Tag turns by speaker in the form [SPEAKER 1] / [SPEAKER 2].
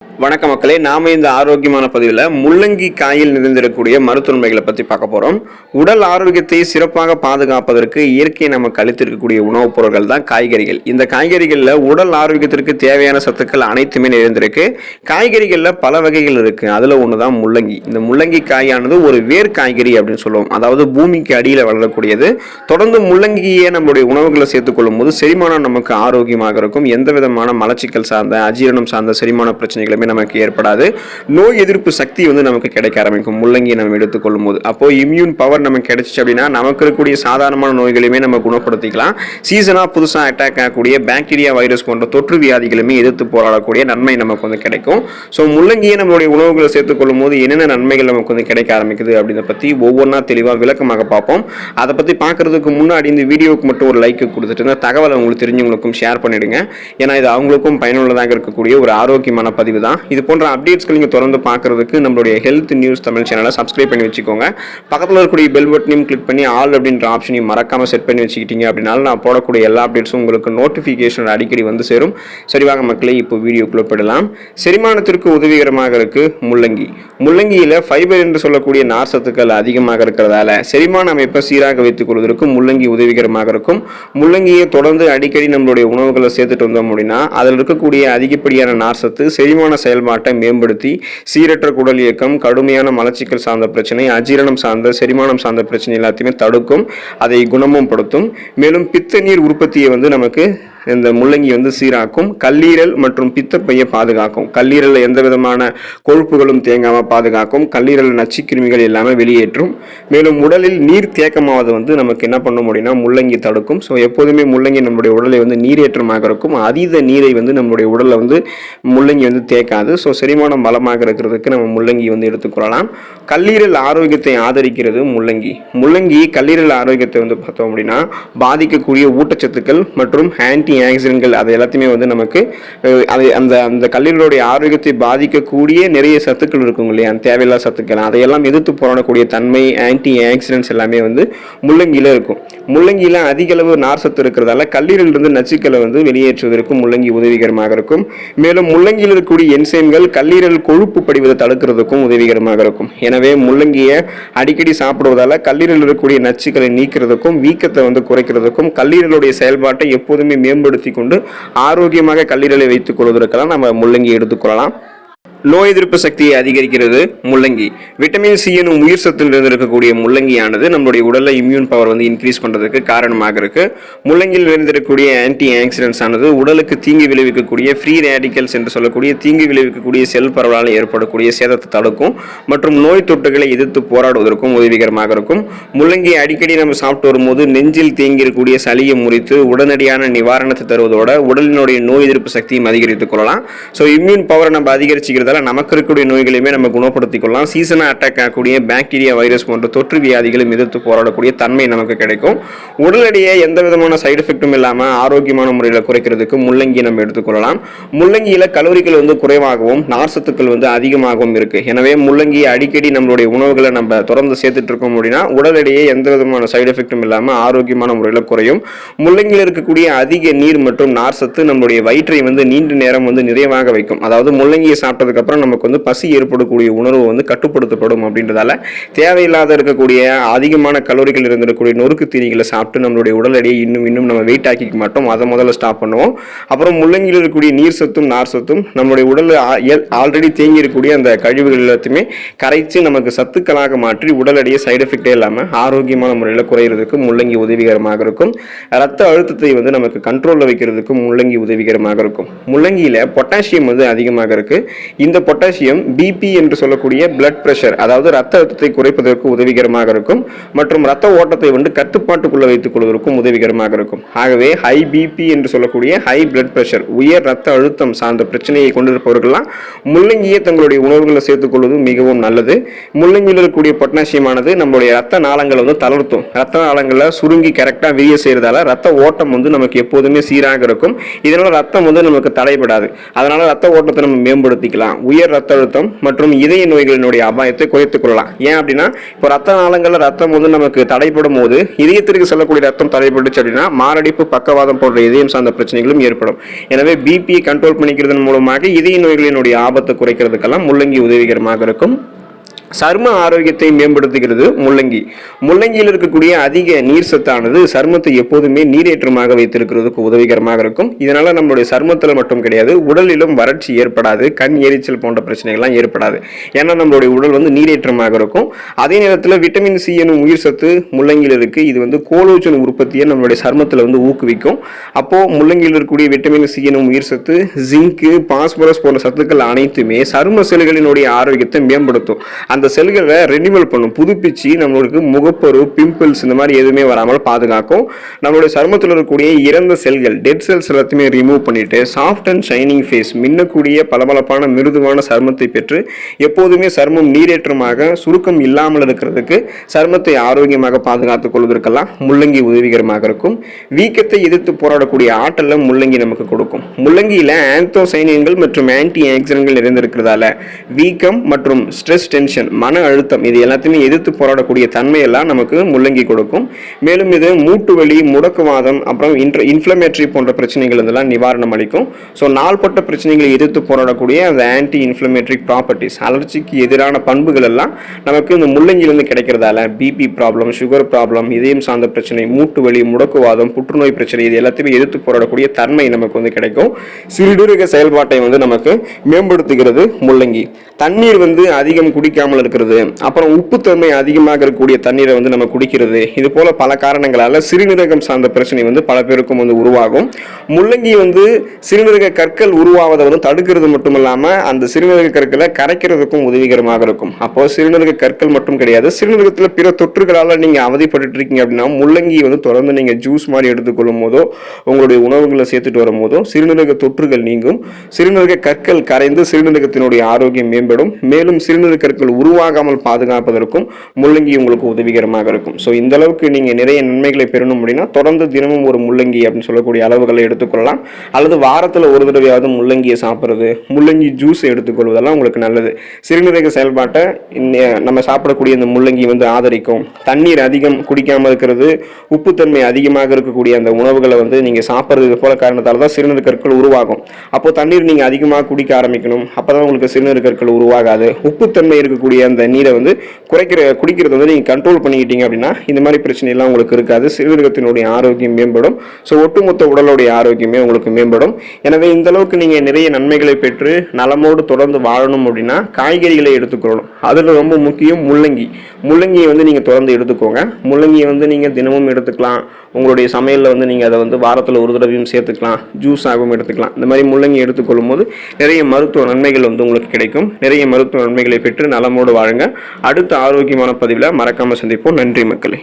[SPEAKER 1] வணக்க மக்களே, நாம இந்த ஆரோக்கியமான பதிவில் முள்ளங்கி காயில் நிறைந்திருக்கக்கூடிய மருத்துவமைகளை பற்றி பார்க்க போகிறோம். உடல் ஆரோக்கியத்தை சிறப்பாக பாதுகாப்பதற்கு இயற்கை நமக்கு அளித்திருக்கக்கூடிய உணவுப் பொருட்கள் தான் காய்கறிகள். இந்த காய்கறிகளில் உடல் ஆரோக்கியத்திற்கு தேவையான சத்துக்கள் அனைத்துமே நிறைந்திருக்கு. காய்கறிகளில் பல வகைகள் இருக்குது. அதில் ஒன்று தான் முள்ளங்கி. இந்த முள்ளங்கி காயானது ஒரு வேர் காய்கறி அப்படின்னு சொல்லுவோம். அதாவது பூமிக்கு அடியில் வளரக்கூடியது. தொடர்ந்து முள்ளங்கியை நம்மளுடைய உணவுகளை சேர்த்துக்கொள்ளும் போது செரிமானம் நமக்கு ஆரோக்கியமாக இருக்கும். எந்த விதமான மலச்சிக்கல் சார்ந்த அஜீரணம் சார்ந்த செரிமான பிரச்சனைகளுமே நமக்கு ஏற்படாது. நோய் எதிர்ப்பு சக்தி நமக்கு கிடைக்க ஆரம்பிக்கும் முள்ளங்கி நம்ம எடுத்துக்கொள்ளும் போது. அப்போ இம்யூன் பவர் நமக்கு கிடைச்சிச்சு அப்படின்னா நமக்கு இருக்கக்கூடிய சாதாரணமான நோய்களையுமே நம்ம குணப்படுத்திக்கலாம். சீசனா புதுசா அட்டாக் ஆகக்கூடிய பாக்டீரியா, வைரஸ் போன்ற தொற்று வியாதிகளுமே எதிர்த்து போராடக்கூடிய நன்மை நமக்கு கிடைக்கும். ஸோ முள்ளங்கியை நம்மளுடைய உணவுகளை சேர்த்துக்கொள்ளும் போது என்னென்ன நன்மைகள் நமக்கு கிடைக்க ஆரம்பிக்குது அப்படின்றத பத்தி ஒவ்வொன்றா தெளிவாக விளக்கமாக பார்ப்போம். அதை பத்தி பார்க்கறதுக்கு முன்னாடி இந்த வீடியோவுக்கு மட்டும் ஒரு லைக் கொடுத்துட்டு இந்த தகவலை உங்களுக்கு தெரிஞ்சவங்களுக்கும் ஷேர் பண்ணிடுங்க. ஏன்னா இது அவங்களுக்கும் பயனுள்ளதாக இருக்கக்கூடிய ஒரு ஆரோக்கியமான பதிவு தான். இது போன்ற அப்டேட்ஸ்கள் நீங்கள் தொடர்ந்து பார்க்கறதுக்கு நம்மளுடைய ஹெல்த் நியூஸ் தமிழ் சேனலை சப்ஸ்கிரைப் பண்ணி வச்சுக்கோங்க. பக்கத்தில் இருக்கக்கூடிய பெல் பட்டனையும் கிளிக் பண்ணி ஆல் அப்படின்ற ஆப்ஷனையும் மறக்காமல் செட் பண்ணி வச்சுக்கிட்டீங்க அப்படின்னால நான் போடக்கூடிய எல்லா அப்டேட்ஸும் உங்களுக்கு நோட்டிஃபிகேஷன் அடிக்கடி வந்து சேரும். சரிவாக மக்களே, இப்போ வீடியோக்குள்ளே போயிடலாம். செரிமானத்திற்கு உதவிகரமாக இருக்கு முள்ளங்கி. முள்ளங்கியில் ஃபைபர் என்று சொல்லக்கூடிய நார் சத்துக்கள் அதிகமாக இருக்கிறதால செரிமான அமைப்பை சீராக வைத்துக் கொள்வதற்கு முள்ளங்கி உதவிகரமாக இருக்கும். முள்ளங்கியை தொடர்ந்து அடிக்கடி நம்மளுடைய உணவுகளை சேர்த்துட்டு வந்தோம் அப்படின்னா அதில் இருக்கக்கூடிய அதிகப்படியான நார் சத்து செரிமான செயல்பாட்டை மேம்படுத்தி சீரற்ற குடல் இயக்கம், கடுமையான மலச்சிக்கல் சார்ந்த பிரச்சனை, அஜீரணம் சார்ந்த செரிமானம் சார்ந்த பிரச்சனை எல்லாத்தையுமே தடுக்கும். அதை குணமும் படுத்தும். மேலும் பித்த நீர் உற்பத்தியை நமக்கு இந்த முள்ளங்கி சீராக்கும். கல்லீரல் மற்றும் பித்தப்பையை பாதுகாக்கும். கல்லீரலில் எந்த விதமான கொழுப்புகளும் தேங்காமல் பாதுகாக்கும். கல்லீரல் நச்சு கிருமிகள் எல்லாமே வெளியேற்றும். மேலும் உடலில் நீர் தேக்கமாவது நமக்கு என்ன பண்ண முடியும்னா முள்ளங்கி தடுக்கும். ஸோ எப்போதுமே முள்ளங்கி நம்மளுடைய உடலை நீரேற்றமாக இருக்கும். அதீத நீரை நம்மளுடைய உடலில் முள்ளங்கி தேக்காது. ஸோ செரிமானம் பலமாக இருக்கிறதுக்கு நம்ம முள்ளங்கி எடுத்துக்கொள்ளலாம். கல்லீரல் ஆரோக்கியத்தை ஆதரிக்கிறது முள்ளங்கி. முள்ளங்கி கல்லீரல் ஆரோக்கியத்தை பார்த்தோம் அப்படின்னா பாதிக்கக்கூடிய ஊட்டச்சத்துக்கள் மற்றும் ஆன்டி ஆக்சிடென்ட்கள் அது எல்லாத்தையுமே நமக்கு அந்த கல்லீரலுடைய ஆரோக்கியத்தை பாதிக்கக்கூடிய நிறைய சத்துக்கள் இருக்கும் இல்லையா, தேவையில்லாத சத்துக்கள், அதையெல்லாம் எதிர்த்து போராடக்கூடிய தன்மை ஆன்டி ஆக்சிடென்ட்ஸ் எல்லாமே முள்ளங்கியில இருக்கும். முள்ளங்கியில அதிக அளவு நார் சத்து இருக்கிறதால கல்லீரலிருந்து நச்சுக்களை வெளியேற்றுவதற்கு முள்ளங்கி உதவிகரமாக இருக்கும். மேலும் முள்ளங்கியில் இருக்கக்கூடிய என்சைம்கள் கல்லீரல் கொழுப்பு படிவதை தடுக்கிறதுக்கும் உதவிகரமாக இருக்கும். எனவே முள்ளங்கியை அடிக்கடி சாப்பிடுவதால கல்லீரல் இருக்கக்கூடிய நச்சுக்களை நீக்கிறதுக்கும் வீக்கத்தை குறைக்கிறதுக்கும் கல்லீரலுடைய செயல்பாட்டை எப்போதுமே மேம்படுத்தி கொண்டு ஆரோக்கியமாக கல்லீரலை வைத்துக் கொள்வதற்கெல்லாம் நம்ம முள்ளங்கி எடுத்துக்கொள்ளலாம். நோய் எதிர்ப்பு சக்தியை அதிகரிக்கிறது முள்ளங்கி. விட்டமின் சி எனும் உயிர் சத்தில் இருக்கக்கூடிய முள்ளங்கியானது நம்மளுடைய உடலில் இம்யூன் பவர் இன்க்ரீஸ் பண்ணுறதுக்கு காரணமாக இருக்கு. முள்ளங்கியில் நிறைந்திருக்கக்கூடிய ஆன்டி ஆக்சிடென்ட்ஸ் ஆனது உடலுக்கு தீங்கு விளைவிக்கக்கூடிய ஃப்ரீ ரேடிக்கல்ஸ் என்று சொல்லக்கூடிய தீங்கு விளைவிக்கக்கூடிய செல் பரவலால் ஏற்படக்கூடிய சேதத்தை தடுக்கும் மற்றும் நோய் தொற்றுகளை எதிர்த்து போராடுவதற்கும் உதவிகரமாக இருக்கும். முள்ளங்கி அடிக்கடி நம்ம சாப்பிட்டு வரும்போது நெஞ்சில் தேங்கி இருக்கக்கூடிய சளியை முறித்து உடனடியான நிவாரணத்தை தருவதோட உடலினுடைய நோய் எதிர்ப்பு சக்தியும் அதிகரித்துக் கொள்ளலாம். ஸோ இம்யூன் பவர் நம்ம அதிகரிச்சுக்கிறது நமக்கு இருக்கக்கூடிய நோய்களையுமே நம்ம குணப்படுத்திக் கொள்ளலாம். சீசனா அட்டாக் ஆகக்கூடிய பாக்டீரியா, வைரஸ் போன்ற தொற்று வியாதிகளும் எதிர்த்து போராடக்கூடிய தன்மை நமக்கு கிடைக்கும். உடனடியே எந்த விதமான சைடு எஃபெக்டும் இல்லாம ஆரோக்கியமான முறையில் குறைக்கிறதுக்கு முள்ளங்கி நம்ம எடுத்துக்கொள்ளலாம். முள்ளங்கியில கலோரிகள் குறைவாகவும் நார் சத்துக்கள் அதிகமாகவும் இருக்கு. எனவே முள்ளங்கி அடிக்கடி நம்மளுடைய உணவுகளை நம்ம தொடர்ந்து சேர்த்துட்டு இருக்கோம் அப்படின்னா உடல் எடையே எந்த விதமான சைடு எஃபெக்டும் இல்லாம ஆரோக்கியமான முறையில் குறையும். முள்ளங்கியில் இருக்கக்கூடிய அதிக நீர் மற்றும் நார் சத்து நம்மளுடைய வயிற்றை நீண்ட நேரம் நிறைவாக வைக்கும். அதாவது முள்ளங்கியை சாப்பிட்டதுக்கு அப்புறம் நமக்கு பசி ஏற்படக்கூடிய உணர்வு கட்டுப்படுத்தப்படும். அப்படின்றதால தேவையில்லாத இருக்கக்கூடிய அதிகமான கலோரிகள் இருந்திருக்கக்கூடிய நொறுக்கு தீனிகளை சாப்பிட்டு நம்மளுடைய உடல் எடையை இன்னும் நம்ம வெயிட் ஆக்கிக்க மாட்டோம். அதை முதல்ல ஸ்டாப் பண்ணுவோம். அப்புறம் முள்ளங்கியில் இருக்கக்கூடிய நீர் சத்தும் நார் சத்தும் நம்மளுடைய உடல் ஆல்ரெடி தேங்கி இருக்கக்கூடிய அந்த கழிவுகள் எல்லாத்தையுமே கரைச்சு நமக்கு சத்துக்களாக மாற்றி உடல் எடையை சைடு எஃபெக்டே இல்லாமல் ஆரோக்கியமான முறையில் குறையிறதுக்கு முள்ளங்கி உதவிகரமாக இருக்கும். ரத்த அழுத்தத்தை நமக்கு கண்ட்ரோலில் வைக்கிறதுக்கு முள்ளங்கி உதவிகரமாக இருக்கும். முள்ளங்கியில பொட்டாசியம் அதிகமாக இருக்கு. இந்த பொட்டாசியம் பிபி என்று சொல்லக்கூடிய பிளட் பிரஷர், அதாவது ரத்த அழுத்தத்தை குறைப்பதற்கு உதவிகரமாக இருக்கும் மற்றும் ரத்த ஓட்டத்தை கட்டுப்பாட்டுக்குள்ள வைத்துக் கொள்வதற்கும் உதவிகரமாக இருக்கும். ஆகவே ஹை பிபி என்று சொல்லக்கூடிய ஹை பிளட் பிரஷர், உயர் ரத்த அழுத்தம் சார்ந்த பிரச்சனையை கொண்டிருப்பவர்கள்லாம் முள்ளங்கியை தங்களுடைய உணவுகளை சேர்த்துக் கொள்வது மிகவும் நல்லது. முள்ளங்கியில் இருக்கக்கூடிய பொட்டாசியமானது நம்மளுடைய ரத்த நாளங்களை தளர்த்தும். ரத்த நாளங்களை சுருங்கி கரெக்டாக விரிய செய்யறதால ரத்த ஓட்டம் நமக்கு எப்போதுமே சீராக இருக்கும். இதனால ரத்தம் நமக்கு தடைபடாது. அதனால ரத்த ஓட்டத்தை நம்ம மேம்படுத்திக்கலாம். கொள்ளலாம். உயர் ரத்த அழுத்தம் மற்றும் இதய நோய்களினுடைய அபாயத்தை குறைத்துக் கொள்ளலாம். ஏன் அப்படின்னா இப்போ ரத்த நாளங்கள்ல ரத்தம் வந்து நமக்கு தடைப்படும் போது இதயத்திற்கு செல்லக்கூடிய ரத்தம் தடைப்பட்டுச்சு அப்படின்னா மாரடைப்பு, பக்கவாதம் போன்ற இதயம் சார்ந்த பிரச்சனைகளும் ஏற்படும். எனவே பிபியை கண்ட்ரோல் பண்ணிக்கிறதன் மூலமாக இதய நோய்களினுடைய ஆபத்தை குறைக்கிறதுக்கெல்லாம் முள்ளங்கி உதவிகரமாக இருக்கும். சரும ஆரோக்கியத்தை மேம்படுத்துகிறது முள்ளங்கி. முள்ளங்கியில் இருக்கக்கூடிய அதிக நீர் சத்தானது சருமத்தை எப்போதுமே நீரேற்றமாக வைத்திருக்கிறதுக்கு உதவிகரமாக இருக்கும். இதனால நம்மளுடைய சருமத்தில் மட்டும் கிடையாது, உடலிலும் வறட்சி ஏற்படாது, கண் எரிச்சல் போன்ற பிரச்சனைகள்லாம் ஏற்படாது. ஏன்னா நம்மளுடைய உடல் வந்து நீரேற்றமாக இருக்கும். அதே நேரத்தில் விட்டமின் சி எனும் உயிர் சத்து முள்ளங்கியில் இருக்கு. இது வந்து கோலோஜன் உற்பத்தியை நம்மளுடைய சருமத்தில் வந்து ஊக்குவிக்கும். அப்போ முள்ளங்கியில் இருக்கக்கூடிய விட்டமின் சி எனும் உயிர் சத்து, ஜிங்கு, பாஸ்பரஸ் போன்ற சத்துக்கள் அனைத்துமே சரும செல்களினுடைய ஆரோக்கியத்தை மேம்படுத்தும். அந்த செல்களை ரெனிவல் பண்ணும், புதுப்பிச்சு நம்மளுக்கு முகப்பரு, பிம்பிள்ஸ் இந்த மாதிரி எதுவுமே வராமல் பாதுகாக்கும். நம்மளுடைய சருமத்தில் இருக்கக்கூடிய இறந்த செல்கள், டெட் செல்ஸ் எல்லாத்தையுமே ரிமூவ் பண்ணிட்டு சாஃப்ட் அண்ட் ஷைனிங் ஃபேஸ், மின்னக்கூடிய பளபளப்பான மிருதுவான சருமத்தை பெற்று எப்போதுமே சருமம் நீரேற்றமாக சுருக்கம் இல்லாமல் இருக்கிறதுக்கு, சருமத்தை ஆரோக்கியமாக பாதுகாத்துக் கொள்வதற்கெல்லாம் முள்ளங்கி உதவிகரமாக இருக்கும். வீக்கத்தை எதிர்த்து போராடக்கூடிய ஆற்றலை முள்ளங்கி நமக்கு கொடுக்கும். முள்ளங்கியில ஆந்தோசைனின்கள் மற்றும் ஆன்டி ஆக்சிடென்ட்கள் நிறைந்திருக்கிறதால வீக்கம் மற்றும் ஸ்ட்ரெஸ், டென்ஷன், மன அழுத்தம் இது எல்லாத்தையுமே எதிர்த்து போராடக்கூடிய தன்மையெல்லாம் நமக்கு முள்ளங்கி கொடுக்கும். மேலும் இது மூட்டு வலி, முடக்குவாதம், அப்புறம் இன்ஃப்ளமேட்டரி போன்ற பிரச்சனைகள் இதெல்லாம் நிவாரணம் அளிக்கும். ஸோ நாள்பட்ட பிரச்சனைகளை எதிர்த்து போராடக்கூடிய அந்த ஆன்டி இன்ஃப்ளமேட்டரி ப்ராப்பர்ட்டிஸ், அலர்ஜிக்கு எதிரான பண்புகள் எல்லாம் நமக்கு இந்த முள்ளங்கியிலிருந்து கிடைக்கிறதால பிபி ப்ராப்ளம், சுகர் ப்ராப்ளம், இதயம் சார்ந்த பிரச்சனை, மூட்டு வலி, முடக்குவாதம், புற்றுநோய் பிரச்சனை இது எல்லாத்தையுமே எதிர்த்து போராடக்கூடிய தன்மை நமக்கு வந்து கிடைக்கும். சிறுநீரக செயல்பாட்டை வந்து நமக்கு மேம்படுத்துகிறது முள்ளங்கி. தண்ணீர் வந்து அதிகம் குடிக்காமல் இருக்கிறது, அப்புறம் உப்புத்தன்மை அதிகமாக இருக்கக்கூடிய தண்ணீரை வந்து நம்ம குடிக்கிறது, இது போல பல காரணங்களால சிறுநீரகம் சார்ந்த பிரச்சனை வந்து பல பேருக்கும் வந்து உருவாகும். முள்ளங்கி வந்து சிறுநீரக கற்கள் உருவாவதை வந்து தடுக்கிறது மட்டுமல்லாம அந்த சிறுநீரக கற்களை கரைக்கிறதுக்கும் உதவிகரமாக இருக்கும். அப்போ சிறுநீரக கற்கள் மட்டும் கிடையாது, சிறுநீரகத்தில் பிற தொற்றுகளால நீங்க அவதிப்பட்டு இருக்கீங்க அப்படின்னா முள்ளங்கி வந்து தொடர்ந்து நீங்க ஜூஸ் மாதிரி எடுத்துக்கொள்ளும் போதோ, உங்களுடைய உணவுகளை சேர்த்துட்டு வரும் போதோ சிறுநீரக தொற்றுகள் நீங்கும், சிறுநீரக கற்கள் கரைந்து சிறுநீரகத்தினுடைய ஆரோக்கியம் மேம்படும். மேலும் சிறுநீரக கற்கள் உருவாகாமல் பாதுகாப்பதற்கும் முள்ளங்கி உங்களுக்கு உதவிகரமாக இருக்கும். ஸோ இந்த அளவுக்கு நீங்க நிறைய நன்மைகளை பெறணும் அப்படின்னா தொடர்ந்து தினமும் ஒரு முள்ளங்கி அப்படின்னு சொல்லக்கூடிய அளவுகளை எடுத்துக்கொள்ளலாம். அல்லது வாரத்தில் ஒரு தடவையாவது முள்ளங்கியை சாப்பிட்றது, முள்ளங்கி ஜூஸ் எடுத்துக்கொள்வதெல்லாம் உங்களுக்கு நல்லது. சிறுநீரக செயல்பாட்டை நம்ம சாப்பிடக்கூடிய இந்த முள்ளங்கி வந்து ஆதரிக்கும். தண்ணீர் அதிகம் குடிக்காமல் இருக்கிறது, உப்புத்தன்மை அதிகமாக இருக்கக்கூடிய அந்த உணவுகளை வந்து நீங்க சாப்பிட்றது போல காரணத்தால் தான் சிறுநீரக கற்கள் உருவாகும். அப்போ தண்ணீர் நீங்க அதிகமாக குடிக்க ஆரம்பிக்கணும், அப்பதான் உங்களுக்கு சிறுநீரக கற்கள் உருவாகாது. உப்புத்தன்மை இருக்கக்கூடிய அந்த நீரை வந்து குடிக்கிறது வந்து நீங்க கண்ட்ரோல் பண்ணிக்கிட்டீங்க அப்படின்னா இந்த மாதிரி பிரச்சனை எல்லாம் உங்களுக்கு இருக்காது. சிறுநீரகத்தினுடைய ஆரோக்கியம் மேம்படும். ஸோ ஒட்டுமொத்த உடலுடைய ஆரோக்கியமே உங்களுக்கு மேம்படும். எனவே இந்த அளவுக்கு நீங்க நிறைய நன்மைகளை பெற்று நலமோடு தொடர்ந்து வாழணும் அப்படின்னா காய்கறிகளை எடுத்துக்கொள்ளணும். அதுல ரொம்ப முக்கியம் முள்ளங்கி. முள்ளங்கியை வந்து நீங்க தொடர்ந்து எடுத்துக்கோங்க. முள்ளங்கியை வந்து நீங்க தினமும் எடுத்துக்கலாம். உங்களுடைய சமையலில் வந்து நீங்கள் அதை வந்து வாரத்தில் ஒரு தடவையும் சேர்த்துக்கலாம், ஜூஸ் ஆகவும் எடுத்துக்கலாம். இந்த மாதிரி முள்ளங்கி எடுத்துக்கொள்ளும் போது நிறைய மருத்துவ நன்மைகள் வந்து உங்களுக்கு கிடைக்கும். நிறைய மருத்துவ நன்மைகளை பெற்று நலமோடு வாழுங்க. அடுத்த ஆரோக்கியமான பதிவில் மறக்காமல் சந்திப்போம். நன்றி மக்களே.